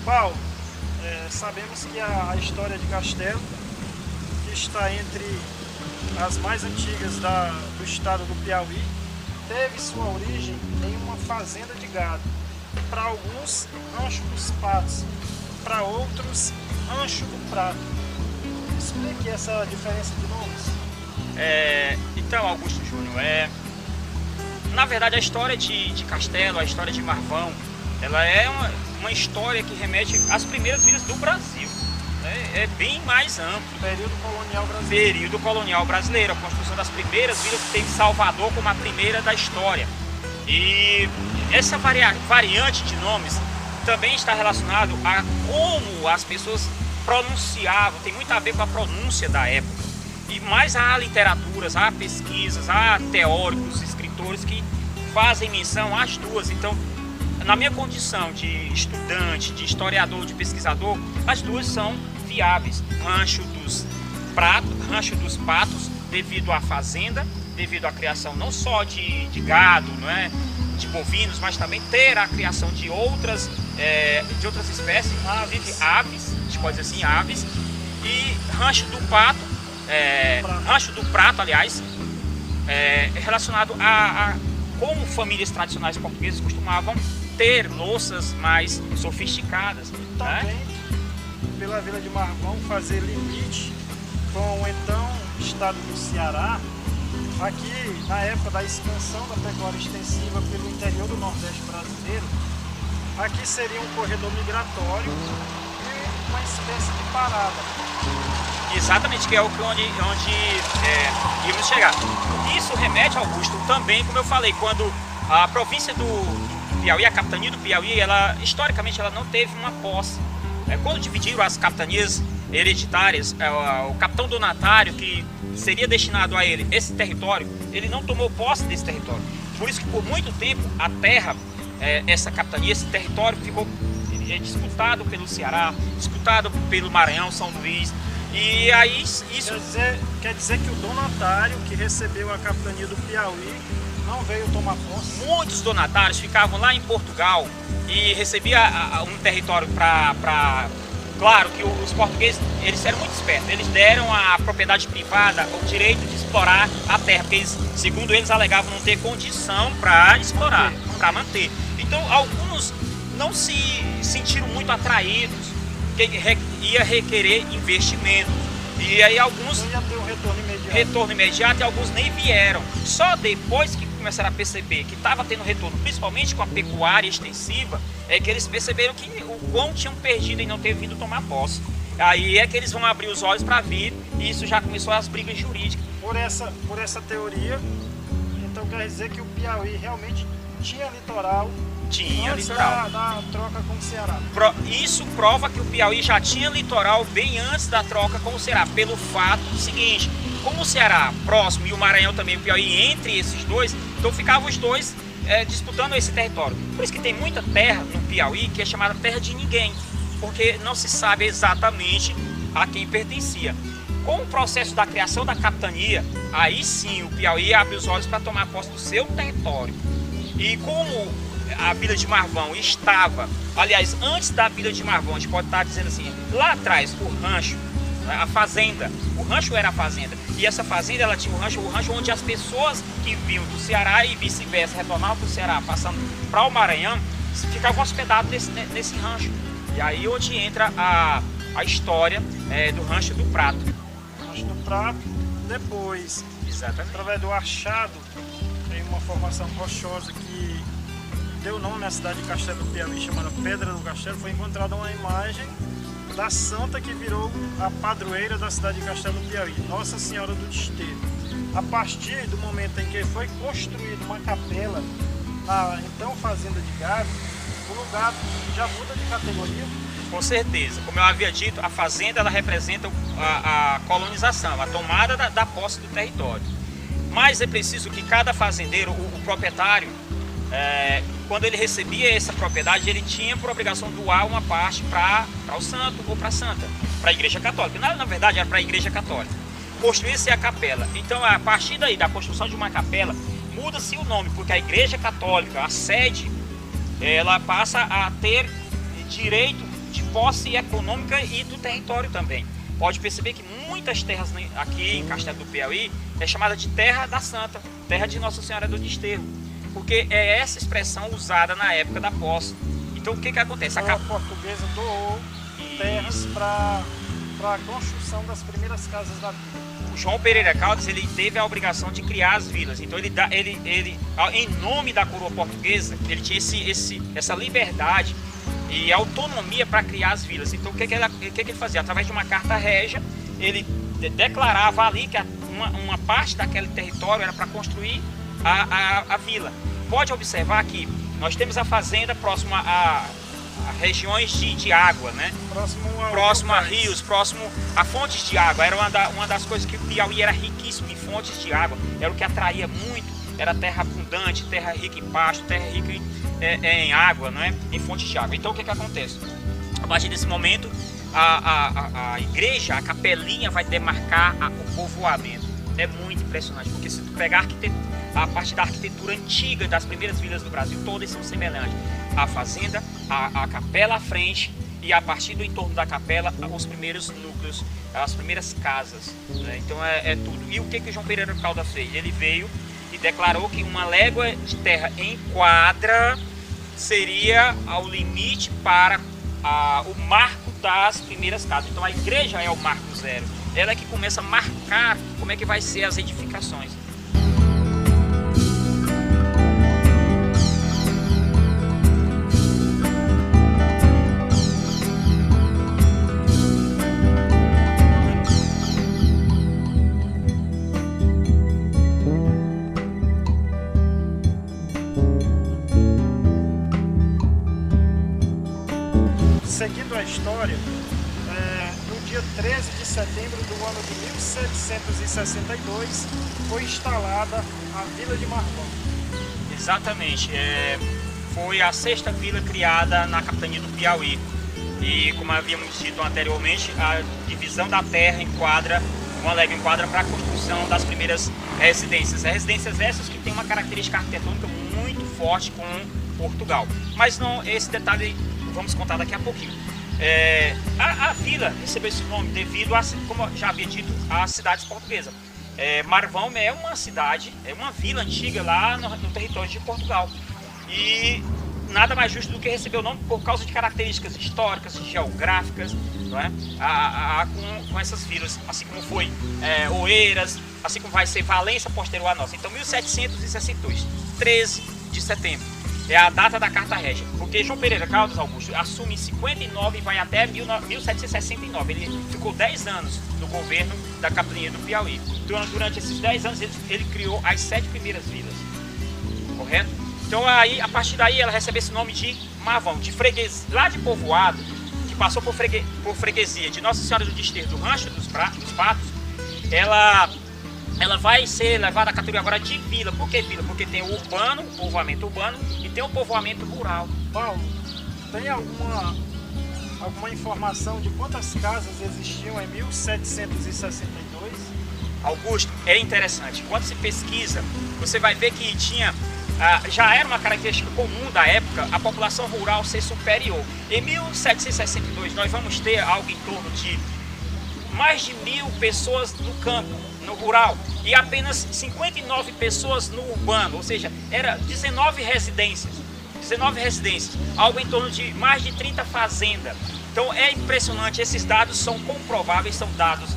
Paulo, sabemos que a história de Castelo, que está entre as mais antigas do estado do Piauí, teve sua origem em uma fazenda de gado. Para alguns, Rancho dos Patos, para outros, Rancho do Prato. Explique essa diferença de nomes. Então, Augusto Júnior, na verdade a história de Castelo, a história de Marvão, ela é uma história que remete às primeiras vilas do Brasil. É bem mais amplo. Período colonial brasileiro, a construção das primeiras vilas que teve Salvador como a primeira da história. E essa variante de nomes também está relacionado a como as pessoas pronunciavam, tem muito a ver com a pronúncia da época. E mais há literaturas, há pesquisas, há teóricos, escritores que fazem menção às duas. Então, na minha condição de estudante, de historiador, de pesquisador, as duas são viáveis. Rancho dos Patos, devido à fazenda, devido à criação não só de gado, não é, de bovinos, mas também ter a criação de outras espécies, inclusive aves, a gente pode dizer assim, aves. E Rancho do Prato, aliás, relacionado a como famílias tradicionais portuguesas costumavam ter louças mais sofisticadas. Também, pela Vila de Marvão, fazer limite com o então estado do Ceará. Aqui, na época da expansão da pecuária extensiva pelo interior do Nordeste brasileiro, aqui seria um corredor migratório e uma espécie de parada. Exatamente, que é onde íamos chegar. Isso remete, Augusto, também, como eu falei, quando a província do Piauí, a capitania do Piauí, historicamente ela não teve uma posse. Quando dividiram as capitanias hereditárias, o capitão donatário, que seria destinado a ele esse território, ele não tomou posse desse território. Por isso que por muito tempo a terra, essa capitania, esse território ficou disputado pelo Ceará, disputado pelo Maranhão, São Luís. E aí isso quer dizer que o donatário que recebeu a capitania do Piauí não veio tomar posse? Muitos donatários ficavam lá em Portugal e recebia um território para... Claro que os portugueses, eles eram muito espertos, eles deram à propriedade privada o direito de explorar a terra, porque eles, segundo eles, alegavam não ter condição para explorar, para manter. Então, alguns não se sentiram muito atraídos, que ia requerer investimento. E aí alguns... Não ia ter um retorno imediato e alguns nem vieram. Só depois que começaram a perceber que estava tendo retorno, principalmente com a pecuária extensiva, é que eles perceberam que o quão tinham perdido em não ter vindo tomar posse. Aí é que eles vão abrir os olhos para vir, e isso já começou as brigas jurídicas. Por essa teoria, então quer dizer que o Piauí realmente tinha litoral. Tinha litoral. Da troca com o Ceará. Isso prova que o Piauí já tinha litoral bem antes da troca com o Ceará, pelo fato seguinte: como o Ceará próximo e o Maranhão também, o Piauí entre esses dois, então ficavam os dois disputando esse território. Por isso que tem muita terra no Piauí que é chamada terra de ninguém, porque não se sabe exatamente a quem pertencia. Com o processo da criação da capitania, aí sim o Piauí abre os olhos para tomar posse do seu território. E como a Vila de Marvão estava, aliás, antes da Vila de Marvão, a gente pode estar dizendo assim, lá atrás, o rancho, a fazenda, o rancho era a fazenda, e essa fazenda, ela tinha o rancho onde as pessoas que vinham do Ceará e vice-versa, retornavam para o Ceará, passando para o Maranhão, ficavam hospedados nesse rancho. E aí onde entra a história do Rancho do Prato. Rancho do Prato, depois, exatamente, através do achado, tem uma formação rochosa que deu nome à cidade de Castelo do Piauí, chamada Pedra do Castelo. Foi encontrada uma imagem da santa que virou a padroeira da cidade de Castelo do Piauí, Nossa Senhora do Desterro. A partir do momento em que foi construída uma capela na então fazenda de gado, o lugar já muda de categoria. Com certeza, como eu havia dito, a fazenda ela representa a colonização, a tomada da posse do território. Mas é preciso que cada fazendeiro, o proprietário, quando ele recebia essa propriedade, ele tinha por obrigação doar uma parte para o santo ou para a santa, para a igreja católica. Na verdade era para a igreja católica. Construir-se a capela. Então a partir daí, da construção de uma capela, muda-se o nome, porque a igreja católica, a sede, ela passa a ter direito de posse econômica e do território também. Pode perceber que muitas terras aqui em Castelo do Piauí é chamada de Terra da Santa, terra de Nossa Senhora do Desterro, porque é essa expressão usada na época da posse. Então o que acontece? A coroa portuguesa doou terras para a construção das primeiras casas da vila. O João Pereira Caldas, ele teve a obrigação de criar as vilas. Então ele em nome da coroa portuguesa, ele tinha essa liberdade e autonomia para criar as vilas. Então o que ele fazia? Através de uma carta régia, ele declarava ali que uma parte daquele território era para construir a vila. Pode observar que nós temos a fazenda próxima a regiões de água, né? Próximo a rios, próximo a fontes de água. Era uma das coisas que o Piauí era riquíssimo em fontes de água. Era o que atraía muito. Era terra abundante, terra rica em pasto, terra rica em água, não é? Em fontes de água. Então o que acontece? A partir desse momento, a igreja, a capelinha vai demarcar o povoamento. É muito impressionante, porque se tu pegar a parte da arquitetura antiga das primeiras vilas do Brasil, todas são semelhantes. A fazenda, a capela à frente e a partir do entorno da capela, os primeiros núcleos, as primeiras casas, né? Então é tudo. E o que o João Pereira Caldas fez? Ele veio e declarou que uma légua de terra em quadra seria ao limite para o marco das primeiras casas. Então a igreja é o marco zero. Ela é que começa a marcar como é que vai ser as edificações. Seguindo a história, no dia 13 de setembro do ano de 1762 foi instalada a Vila de Marvão. Exatamente, foi a sexta vila criada na capitania do Piauí. E como havíamos dito anteriormente, a divisão da terra enquadra, uma légua enquadra para a construção das primeiras residências. Residências essas que têm uma característica arquitetônica muito forte com Portugal. Mas não, esse detalhe vamos contar daqui a pouquinho. A vila recebeu esse nome devido a, como eu já havia dito, às cidades portuguesas. Marvão é uma cidade, é uma vila antiga lá no território de Portugal. E nada mais justo do que receber o nome por causa de características históricas, geográficas, não é? Com essas vilas, assim como foi Oeiras, assim como vai ser Valença posterior à nossa. Então 1762, 13 de setembro. É a data da Carta Régia, porque João Pereira Caldas, Augusto, assume em 59 e vai até 1769. Ele ficou 10 anos no governo da capitania do Piauí. Durante esses 10 anos ele criou as 7 primeiras vilas, correto? Então aí, a partir daí ela recebe esse nome de Marvão, de freguesia, lá de povoado, que passou por freguesia de Nossa Senhora do Desterro, do Rancho dos Patos. Ela vai ser levada à categoria agora de vila. Por que vila? Porque tem o urbano, o povoamento urbano, e tem o povoamento rural. Paulo, tem alguma informação de quantas casas existiam em 1762? Augusto, é interessante. Quando se pesquisa, você vai ver que já era uma característica comum da época a população rural ser superior. Em 1762 nós vamos ter algo em torno de mais de 1.000 pessoas no campo, no rural, e apenas 59 pessoas no urbano, ou seja, era 19 residências, algo em torno de mais de 30 fazendas. Então é impressionante, esses dados são comprováveis, são dados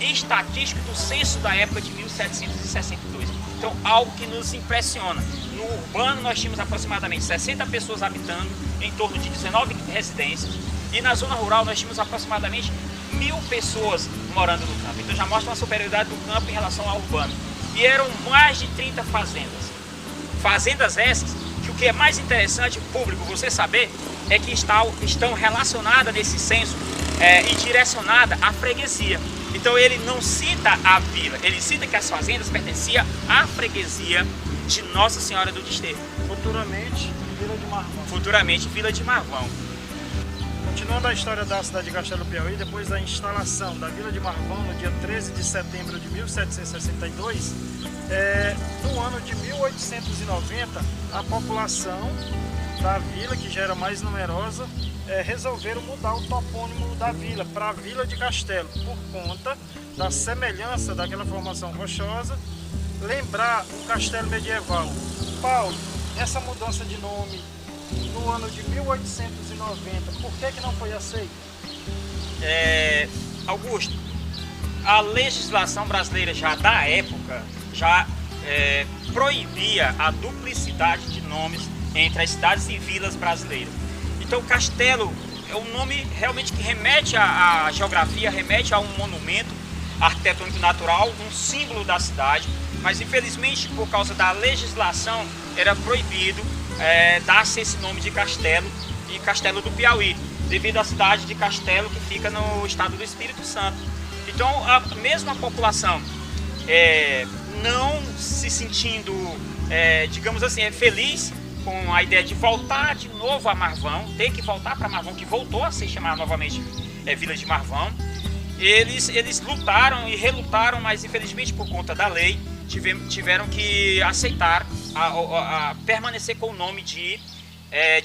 estatísticos do censo da época de 1762. Então algo que nos impressiona. No urbano nós tínhamos aproximadamente 60 pessoas habitando, em torno de 19 residências, e na zona rural nós tínhamos aproximadamente 1.000 pessoas morando no campo. Então já mostra uma superioridade do campo em relação ao urbano. E eram mais de 30 fazendas. Fazendas essas que o que é mais interessante, público, você saber, é que estão relacionadas nesse censo e direcionadas à freguesia. Então ele não cita a vila, ele cita que as fazendas pertenciam à freguesia de Nossa Senhora do Desterro. Futuramente, Vila de Marvão. Futuramente, Vila de Marvão. Continuando a história da cidade de Castelo do Piauí, depois da instalação da Vila de Marvão no dia 13 de setembro de 1762, no ano de 1890, a população da vila, que já era mais numerosa, resolveram mudar o topônimo da vila para Vila de Castelo, por conta da semelhança daquela formação rochosa, lembrar o castelo medieval. Paulo, essa mudança de nome no ano de 1890, por que não foi aceito? Augusto, a legislação brasileira já da época já proibia a duplicidade de nomes entre as cidades e vilas brasileiras. Então Castelo é um nome realmente que remete à geografia, remete a um monumento arquitetônico natural, um símbolo da cidade, mas infelizmente por causa da legislação era proibido dar-se esse nome de Castelo e Castelo do Piauí, devido à cidade de Castelo que fica no estado do Espírito Santo. Então mesmo a população não se sentindo, digamos assim, feliz com a ideia de voltar de novo a Marvão, ter que voltar para Marvão, que voltou a se chamar novamente Vila de Marvão, eles lutaram e relutaram, mas infelizmente por conta da lei tiveram que aceitar permanecer com o nome de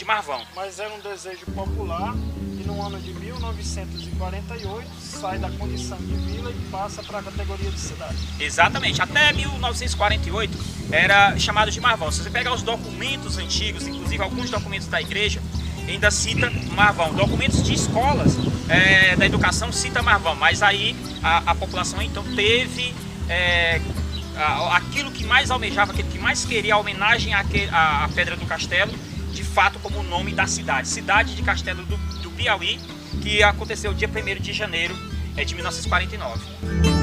Marvão. Mas era um desejo popular e no ano de 1948 sai da condição de vila e passa para a categoria de cidade. Exatamente, até 1948 era chamado de Marvão. Se você pegar os documentos antigos, inclusive alguns documentos da igreja, ainda cita Marvão. Documentos de escolas da educação cita Marvão, mas aí a população então teve aquilo que mais almejava, aquilo que mais queria, a homenagem à Pedra do Castelo, de fato como o nome da cidade. Cidade de Castelo do Piauí, que aconteceu dia 1º de janeiro de 1949.